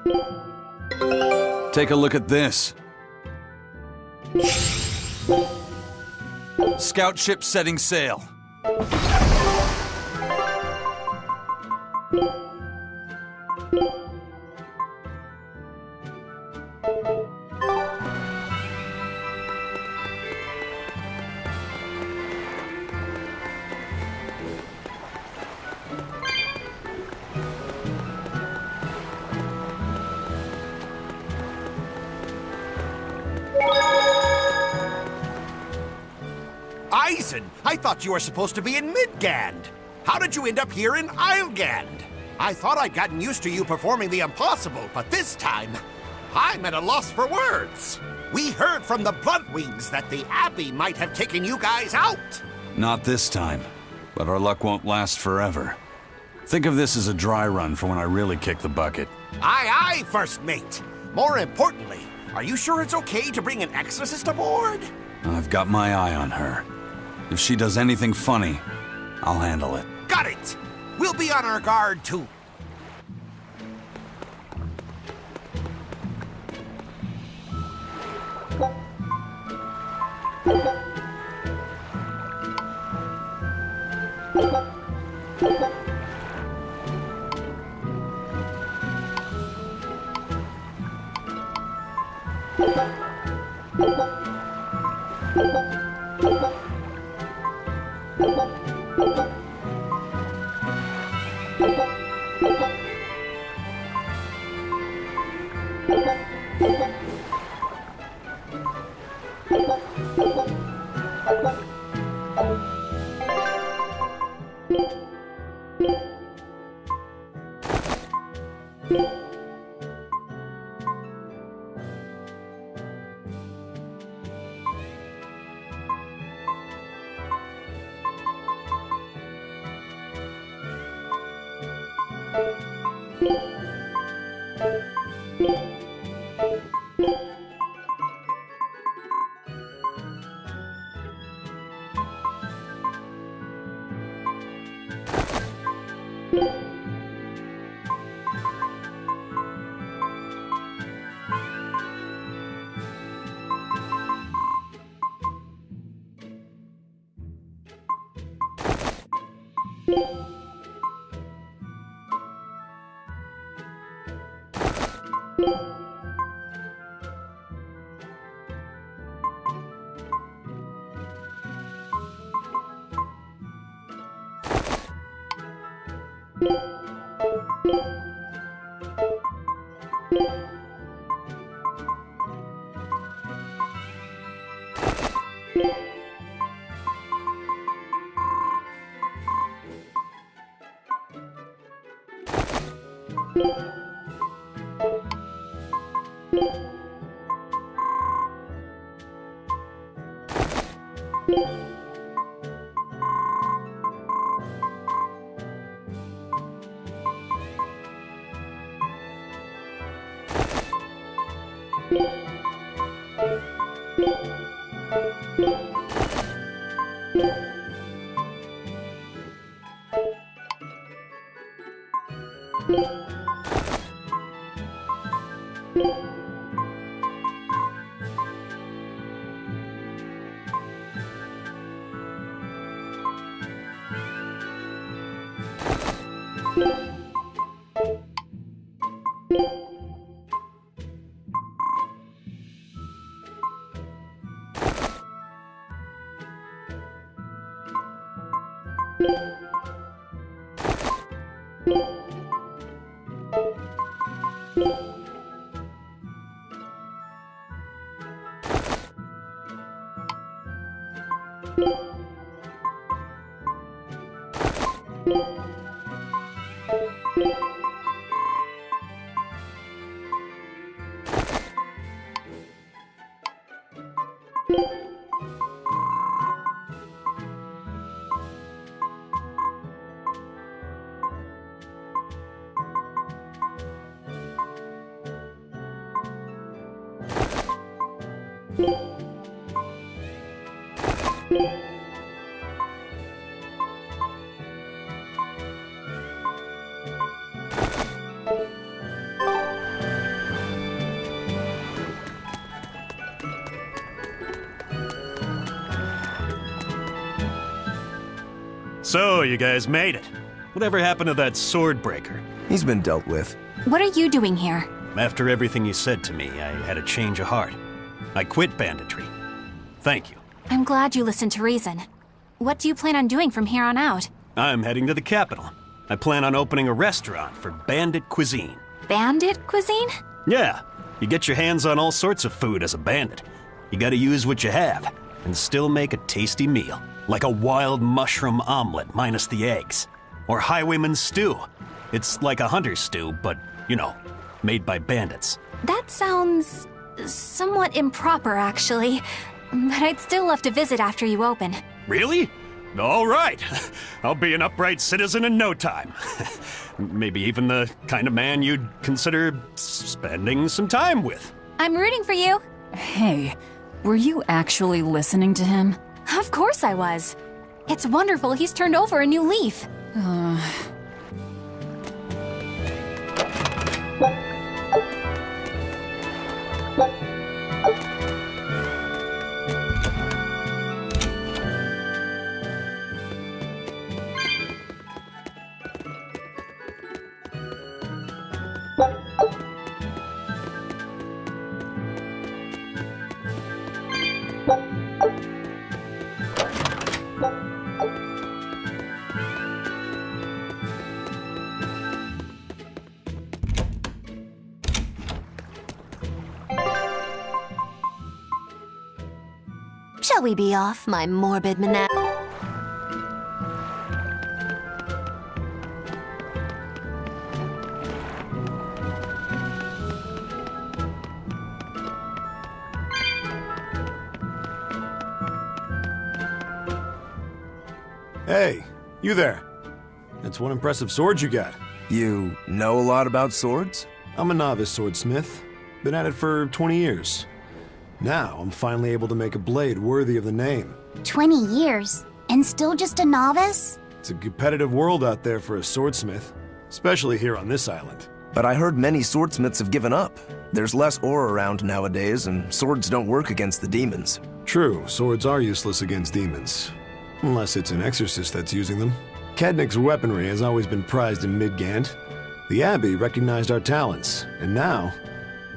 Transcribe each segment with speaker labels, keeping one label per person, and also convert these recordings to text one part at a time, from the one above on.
Speaker 1: Take a look at this. Scout ship setting sail.
Speaker 2: I thought you were supposed to be in Midgand. How did you end up here in Islegand? I thought I'd gotten used to you performing the impossible, but this time, I'm at a loss for words. We heard from the Bluntwings that the Abbey might have taken you guys out.
Speaker 1: Not this time, but our luck won't last forever. Think of this as a dry run for when I really kick the bucket.
Speaker 2: Aye, aye, First Mate. More importantly, are you sure it's okay to bring an exorcist aboard?
Speaker 1: I've got my eye on her. If she does anything funny, I'll handle it.
Speaker 2: Got it! We'll be on our guard, too.
Speaker 3: So, you guys made it. Whatever happened to that sword breaker?
Speaker 4: He's been dealt with.
Speaker 5: What are you doing here?
Speaker 3: After everything you said to me, I had a change of heart. I quit banditry. Thank you.
Speaker 5: I'm glad you listened to reason. What do you plan on doing from here on out?
Speaker 3: I'm heading to the capital. I plan on opening a restaurant for bandit cuisine.
Speaker 5: Bandit cuisine?
Speaker 3: Yeah, you get your hands on all sorts of food as a bandit. You gotta use what you have, and still make a tasty meal. Like a wild mushroom omelet minus the eggs. Or highwayman's stew. It's like a hunter's stew, but, you know, made by bandits.
Speaker 5: That sounds somewhat improper, actually. But I'd still love to visit after you open.
Speaker 3: Really? All right. I'll be an upright citizen in no time. Maybe even the kind of man you'd consider spending some time with.
Speaker 5: I'm rooting for you.
Speaker 6: Hey, were you actually listening to him?
Speaker 5: Of course I was. It's wonderful he's turned over a new leaf.
Speaker 7: Shall we be off, my morbid mana?
Speaker 8: Hey, you there. That's one impressive sword you got.
Speaker 4: You know a lot about swords?
Speaker 8: I'm a novice swordsmith. Been at it for 20 years. Now, I'm finally able to make a blade worthy of the name.
Speaker 7: 20 years, and still just a novice?
Speaker 8: It's a competitive world out there for a swordsmith, especially here on this island.
Speaker 4: But I heard many swordsmiths have given up. There's less ore around nowadays, and swords don't work against the demons.
Speaker 8: True, swords are useless against demons. Unless it's an exorcist that's using them. Kadnik's weaponry has always been prized in Midgand. The Abbey recognized our talents, and now,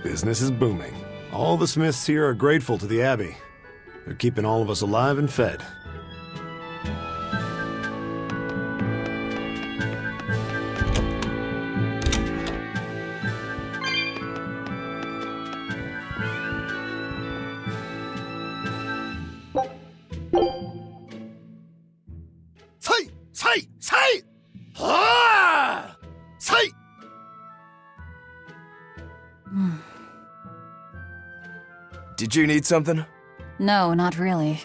Speaker 8: business is booming. All the smiths here are grateful to the Abbey. They're keeping all of us alive and fed.
Speaker 2: Say! Ah! Say!
Speaker 4: Did you need something?
Speaker 6: No, not really.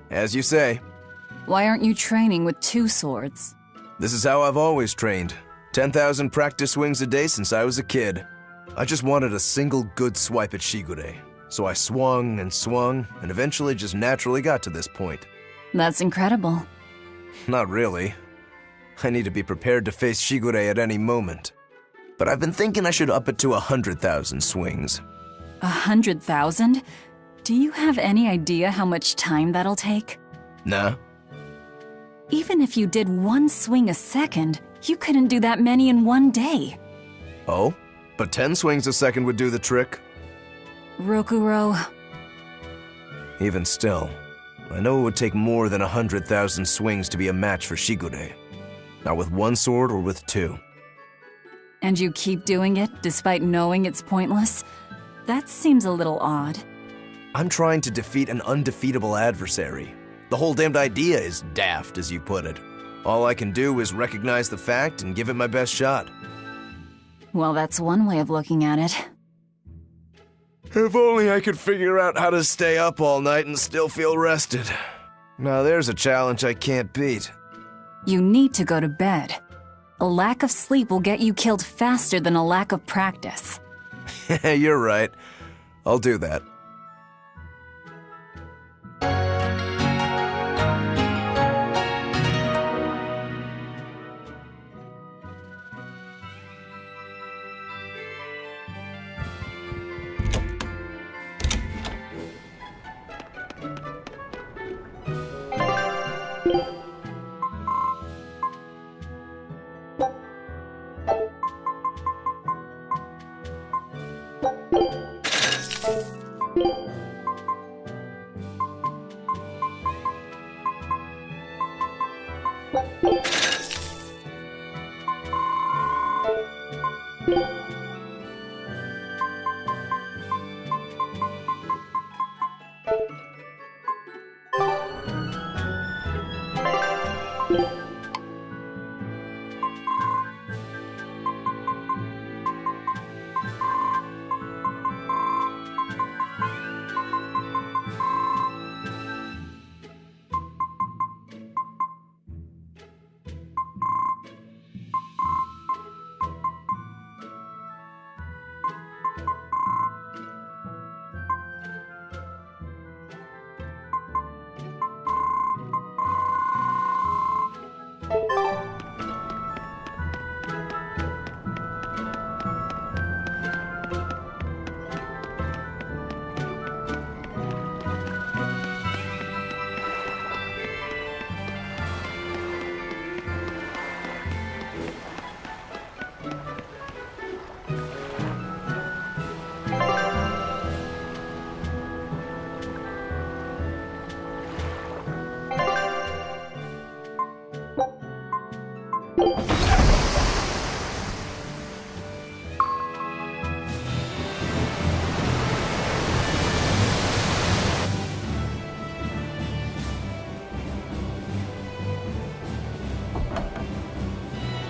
Speaker 4: As you say.
Speaker 6: Why aren't you training with 2 swords?
Speaker 4: This is how I've always trained. 10,000 practice swings a day since I was a kid. I just wanted a single good swipe at Shigure. So I swung, and eventually just naturally got to this point.
Speaker 6: That's incredible.
Speaker 4: Not really. I need to be prepared to face Shigure at any moment. But I've been thinking I should up it to 100,000 swings.
Speaker 6: 100,000? Do you have any idea how much time that'll take?
Speaker 4: Nah.
Speaker 6: Even if you did 1 swing a second, you couldn't do that many in 1 day.
Speaker 4: Oh? But 10 swings a second would do the trick.
Speaker 6: Rokuro.
Speaker 4: Even still, I know it would take more than 100,000 swings to be a match for Shigure. Not with 1 sword or with 2.
Speaker 6: And you keep doing it despite knowing it's pointless? That seems a little odd.
Speaker 4: I'm trying to defeat an undefeatable adversary. The whole damned idea is daft, as you put it. All I can do is recognize the fact and give it my best shot.
Speaker 6: Well, that's one way of looking at it.
Speaker 4: If only I could figure out how to stay up all night and still feel rested. Now there's a challenge I can't beat.
Speaker 6: You need to go to bed. A lack of sleep will get you killed faster than a lack of practice.
Speaker 4: You're right. I'll do that.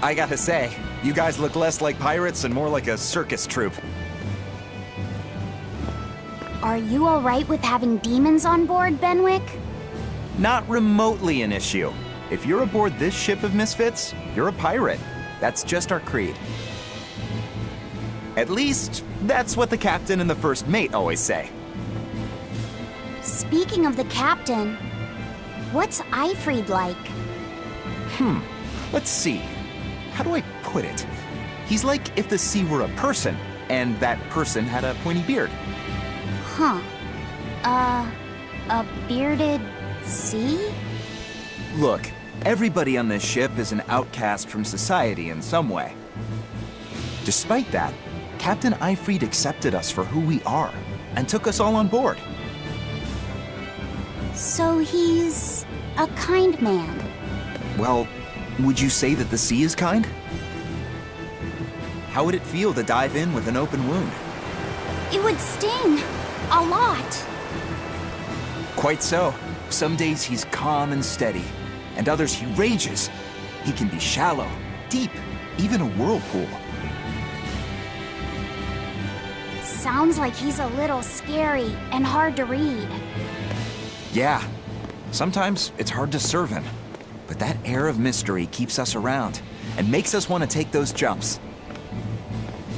Speaker 9: I gotta say, you guys look less like pirates and more like a circus troupe.
Speaker 7: Are you alright with having demons on board, Benwick?
Speaker 9: Not remotely an issue. If you're aboard this ship of misfits, you're a pirate. That's just our creed. At least, that's what the captain and the first mate always say.
Speaker 7: Speaking of the captain, what's Eifried like?
Speaker 9: Let's see. How do I put it? He's like if the sea were a person, and that person had a pointy beard.
Speaker 7: Huh. A bearded sea?
Speaker 9: Look, everybody on this ship is an outcast from society in some way. Despite that, Captain Eifried accepted us for who we are, and took us all on board.
Speaker 7: So he's a kind man.
Speaker 9: Well, would you say that the sea is kind? How would it feel to dive in with an open wound?
Speaker 7: It would sting. A lot.
Speaker 9: Quite so. Some days he's calm and steady, and others he rages. He can be shallow, deep, even a whirlpool.
Speaker 7: Sounds like he's a little scary and hard to read.
Speaker 9: Yeah, sometimes it's hard to serve him, but that air of mystery keeps us around and makes us want to take those jumps.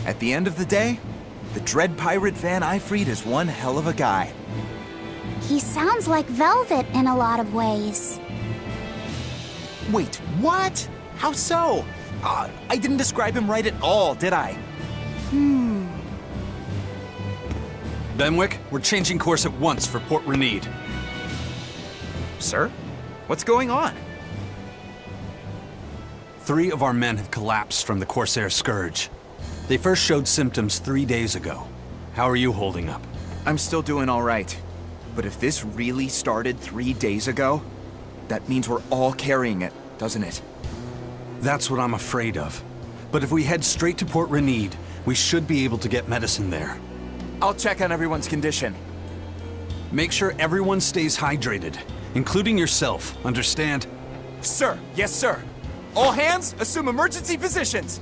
Speaker 9: At the end of the day, the dread pirate Van Eifried is one hell of a guy.
Speaker 7: He sounds like Velvet in a lot of ways.
Speaker 9: Wait, what? How so? I didn't describe him right at all, did I?
Speaker 1: Benwick, we're changing course at once for Port Renede.
Speaker 9: Sir? What's going on?
Speaker 1: 3 of our men have collapsed from the Corsair Scourge. They first showed symptoms 3 days ago. How are you holding up?
Speaker 9: I'm still doing all right. But if this really started 3 days ago, that means we're all carrying it, doesn't it?
Speaker 1: That's what I'm afraid of. But if we head straight to Port Renede, we should be able to get medicine there.
Speaker 9: I'll check on everyone's condition.
Speaker 1: Make sure everyone stays hydrated, including yourself, understand?
Speaker 9: Sir, yes sir. All hands, assume emergency positions.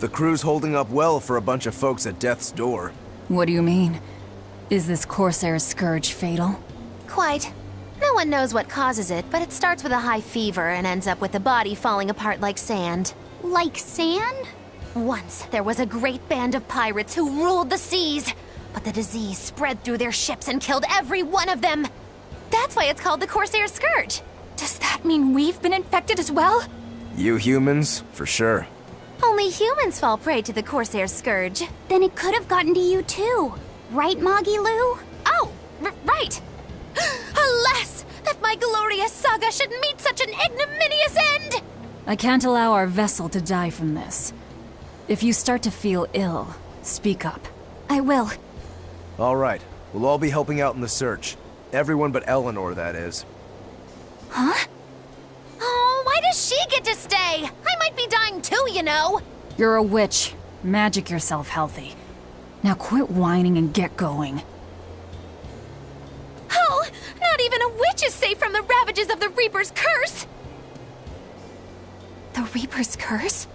Speaker 4: The crew's holding up well for a bunch of folks at death's door.
Speaker 6: What do you mean? Is this Corsair Scourge fatal?
Speaker 5: Quite. No one knows what causes it, but it starts with a high fever and ends up with the body falling apart like sand.
Speaker 7: Like sand?
Speaker 5: Once, there was a great band of pirates who ruled the seas, but the disease spread through their ships and killed every one of them. That's why it's called the Corsair Scourge. Does that mean we've been infected as well?
Speaker 4: You humans, for sure.
Speaker 5: Only humans fall prey to the Corsair Scourge.
Speaker 7: Then it could have gotten to you too. Right, Moggy Lou?
Speaker 5: Oh, right. Alas, that my glorious saga should meet such an ignominious end!
Speaker 6: I can't allow our vessel to die from this. If you start to feel ill, speak up.
Speaker 5: I will.
Speaker 4: All right, we'll all be helping out in the search. Everyone but Eleanor, that is.
Speaker 5: Huh? Oh, why does she get to stay? I might be dying too, you know.
Speaker 6: You're a witch. Magic yourself healthy. Now quit whining and get going.
Speaker 5: Oh, not even a witch is safe from the ravages of the Reaper's curse! The Reaper's curse?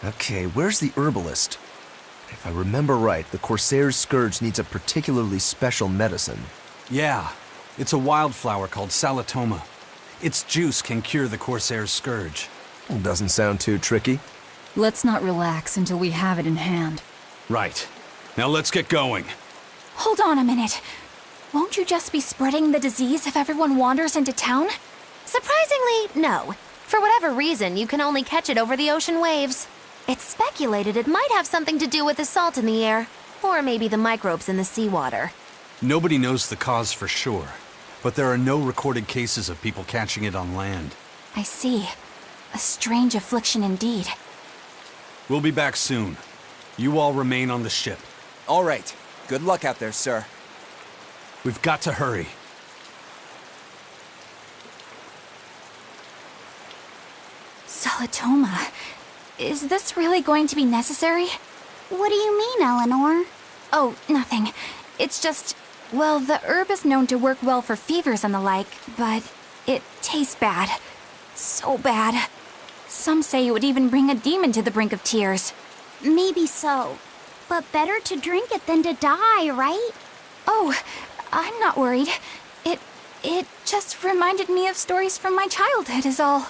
Speaker 4: Okay, where's the herbalist? If I remember right, the Corsair's Scourge needs a particularly special medicine.
Speaker 1: Yeah, it's a wildflower called Salatoma. Its juice can cure the Corsair's Scourge.
Speaker 4: Doesn't sound too tricky.
Speaker 6: Let's not relax until we have it in hand.
Speaker 1: Right. Now let's get going.
Speaker 5: Hold on a minute. Won't you just be spreading the disease if everyone wanders into town? Surprisingly, no. For whatever reason, you can only catch it over the ocean waves. It's speculated it might have something to do with the salt in the air, or maybe the microbes in the seawater.
Speaker 1: Nobody knows the cause for sure, but there are no recorded cases of people catching it on land.
Speaker 5: I see. A strange affliction indeed.
Speaker 1: We'll be back soon. You all remain on the ship.
Speaker 9: All right. Good luck out there, sir.
Speaker 1: We've got to hurry.
Speaker 5: Salatoma. Is this really going to be necessary?
Speaker 7: What do you mean, Eleanor?
Speaker 5: Oh, nothing. It's just, well, the herb is known to work well for fevers and the like, but it tastes bad. So bad. Some say it would even bring a demon to the brink of tears.
Speaker 7: Maybe so. But better to drink it than to die, right?
Speaker 5: Oh, I'm not worried. It just reminded me of stories from my childhood is all.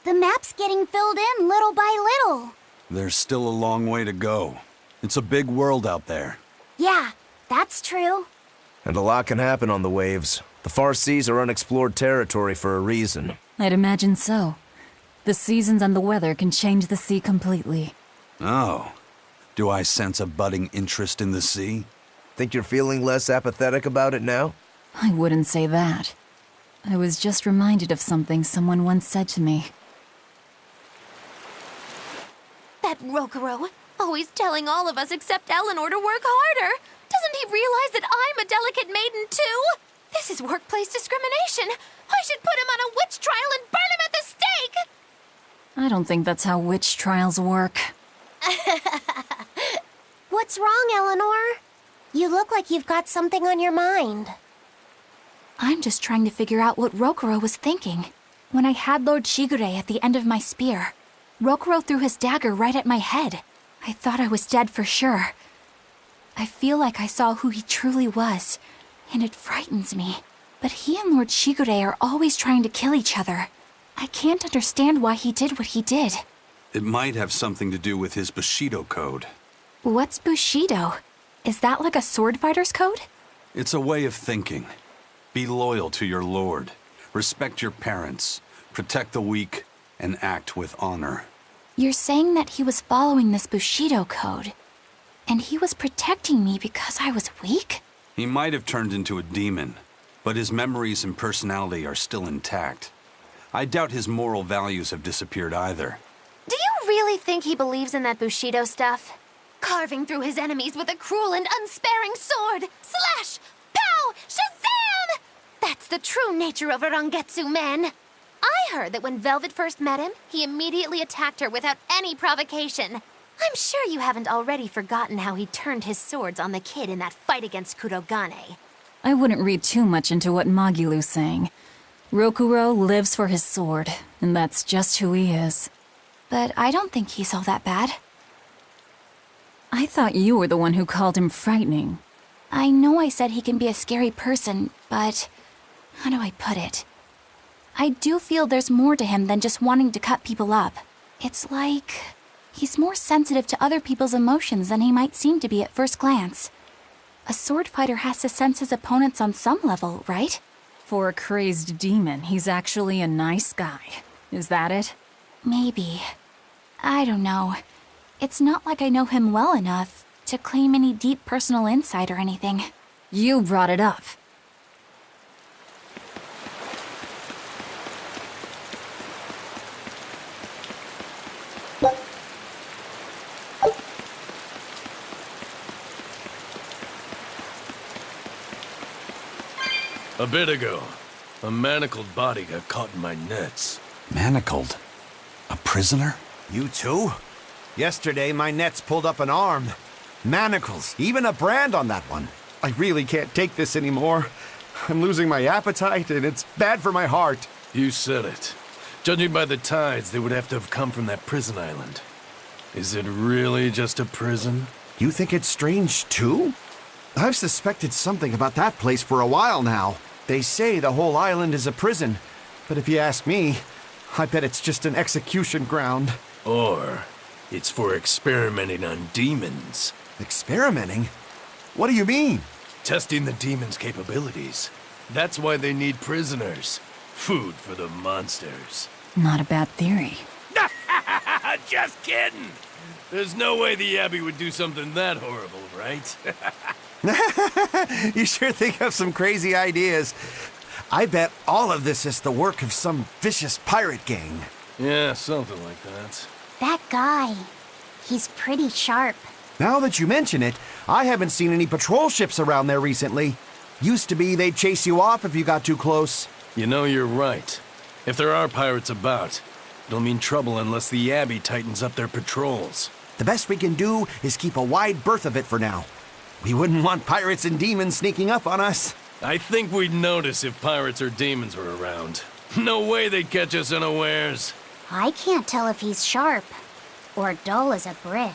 Speaker 7: The map's getting filled in little by little.
Speaker 1: There's still a long way to go. It's a big world out there.
Speaker 7: Yeah, that's true.
Speaker 4: And a lot can happen on the waves. The far seas are unexplored territory for a reason.
Speaker 6: I'd imagine so. The seasons and the weather can change the sea completely.
Speaker 1: Oh. Do I sense a budding interest in the sea?
Speaker 4: Think you're feeling less apathetic about it now?
Speaker 6: I wouldn't say that. I was just reminded of something someone once said to me.
Speaker 5: That Rokuro, always telling all of us except Eleanor to work harder. Doesn't he realize that I'm a delicate maiden too? This is workplace discrimination. I should put him on a witch trial and burn him at the stake!
Speaker 6: I don't think that's how witch trials work.
Speaker 7: What's wrong, Eleanor? You look like you've got something on your mind.
Speaker 5: I'm just trying to figure out what Rokuro was thinking. When I had Lord Shigure at the end of my spear, Rokuro threw his dagger right at my head. I thought I was dead for sure. I feel like I saw who he truly was, and it frightens me. But he and Lord Shigure are always trying to kill each other. I can't understand why he did what he did.
Speaker 1: It might have something to do with his Bushido code.
Speaker 5: What's Bushido? Is that like a sword fighter's code?
Speaker 1: It's a way of thinking. Be loyal to your lord. Respect your parents. Protect the weak. And act with honor.
Speaker 5: You're saying that he was following this Bushido code, and he was protecting me because I was weak?
Speaker 1: He might have turned into a demon, but his memories and personality are still intact. I doubt his moral values have disappeared either.
Speaker 5: Do you really think he believes in that Bushido stuff? Carving through his enemies with a cruel and unsparing sword! Slash! Pow! Shazam! That's the true nature of a Rangetsu man! I heard that when Velvet first met him, he immediately attacked her without any provocation. I'm sure you haven't already forgotten how he turned his swords on the kid in that fight against Kurogane.
Speaker 6: I wouldn't read too much into what Magilu's saying. Rokuro lives for his sword, and that's just who he is.
Speaker 5: But I don't think he's all that bad.
Speaker 6: I thought you were the one who called him frightening.
Speaker 5: I know I said he can be a scary person, but how do I put it? I do feel there's more to him than just wanting to cut people up. It's like
Speaker 7: He's more sensitive to other people's emotions than he might seem to be at first glance. A sword fighter has to sense his opponents on some level, right?
Speaker 6: For a crazed demon, he's actually a nice guy. Is that it?
Speaker 7: Maybe. I don't know. It's not like I know him well enough to claim any deep personal insight or anything.
Speaker 6: You brought it up.
Speaker 10: A bit ago, a manacled body got caught in my nets.
Speaker 1: Manacled? A prisoner?
Speaker 2: You too? Yesterday, my nets pulled up an arm. Manacles, even a brand on that one. I really can't take this anymore. I'm losing my appetite, and it's bad for my heart.
Speaker 10: You said it. Judging by the tides, they would have to have come from that prison island. Is it really just a prison?
Speaker 2: You think it's strange, too? I've suspected something about that place for a while now. They say the whole island is a prison, but if you ask me, I bet it's just an execution ground.
Speaker 10: Or it's for experimenting on demons.
Speaker 2: Experimenting? What do you mean?
Speaker 10: Testing the demons' capabilities. That's why they need prisoners. Food for the monsters.
Speaker 6: Not a bad theory.
Speaker 10: Just kidding! There's no way the Abbey would do something that horrible, right?
Speaker 2: You sure think of some crazy ideas. I bet all of this is the work of some vicious pirate gang.
Speaker 10: Yeah, something like that.
Speaker 7: That guy, he's pretty sharp.
Speaker 2: Now that you mention it, I haven't seen any patrol ships around there recently. Used to be they'd chase you off if you got too close.
Speaker 10: You know, you're right. If there are pirates about, it'll mean trouble unless the Abbey tightens up their patrols.
Speaker 2: The best we can do is keep a wide berth of it for now. We wouldn't want pirates and demons sneaking up on us.
Speaker 10: I think we'd notice if pirates or demons were around. No way they'd catch us unawares.
Speaker 7: I can't tell if he's sharp or dull as a brick.